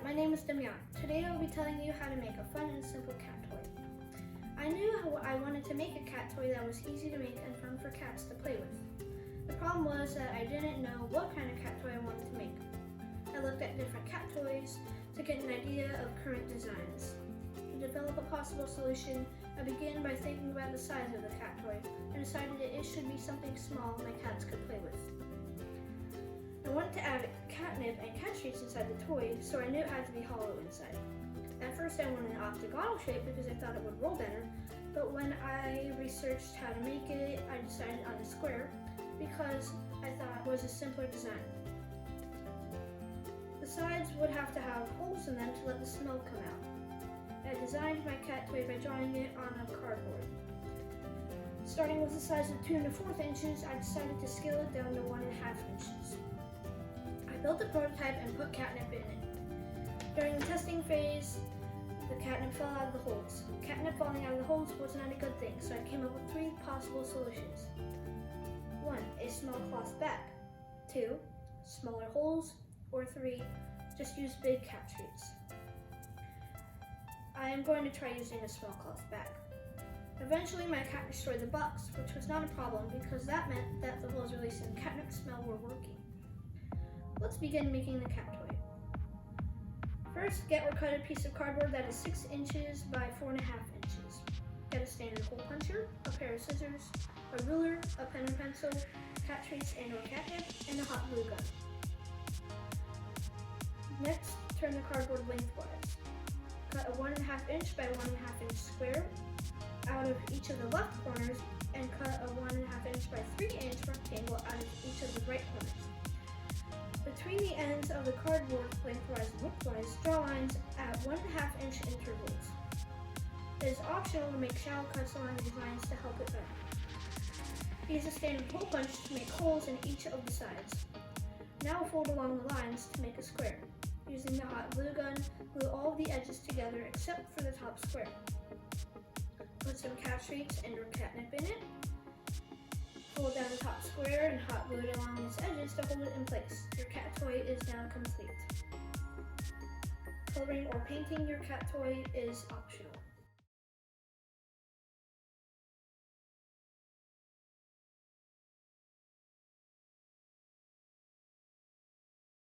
my name is Damian. Today I'll be telling you how to make a fun and simple cat toy. I knew I wanted to make a cat toy that was easy to make and fun for cats to play with. The problem was that I didn't know what kind of cat toy I wanted to make. I looked at different cat toys to get an idea of current designs. To develop a possible solution, I began by thinking about the size of the cat toy and decided that it should be something small my cats could play with. I wanted to add catnip and cat treats inside the toy, so I knew it had to be hollow inside. At first I wanted an octagonal shape because I thought it would roll better, but when I researched how to make it, I decided on a square because I thought it was a simpler design. The sides would have to have holes in them to let the smell come out. I designed my cat toy by drawing it on a cardboard. Starting with a size of 2 1/4 inches, I decided to scale it down to 1 1/2 inches. I built a prototype and put catnip in it. During the testing phase, the catnip fell out of the holes. Catnip falling out of the holes was not a good thing, so I came up with 3 possible solutions. 1. A small cloth bag. 2. Smaller holes. Or 3. Just use big cat treats. I am going to try using a small cloth bag. Eventually my cat destroyed the box, which was not a problem because that meant that the holes releasing catnip smell were working. Let's begin making the cat toy. First, get or cut a piece of cardboard that is 6 inches by 4 1/2 inches. Get a standard hole puncher, a pair of scissors, a ruler, a pen and pencil, cat treats and or catnip, and a hot glue gun. Next, turn the cardboard lengthwise. Cut a 1 1/2 inch by 1 1/2 inch square out of each of the left corners and cut a 1 1/2 inch by 3 inch rectangle out of each of the right corners. Between the ends of the cardboard lengthwise and widthwise, draw lines at 1 1/2 inch intervals. It is optional to make shallow cuts along these lines to help it better. Use a standard hole punch to make holes in each of the sides. Now fold along the lines to make a square. Using the hot glue gun, glue all of the edges together except for the top square. Put some cat treats and or catnip in it. Fold down the top square and hot glue it along its edges to hold it in place. Your cat toy is now complete. Coloring or painting your cat toy is optional.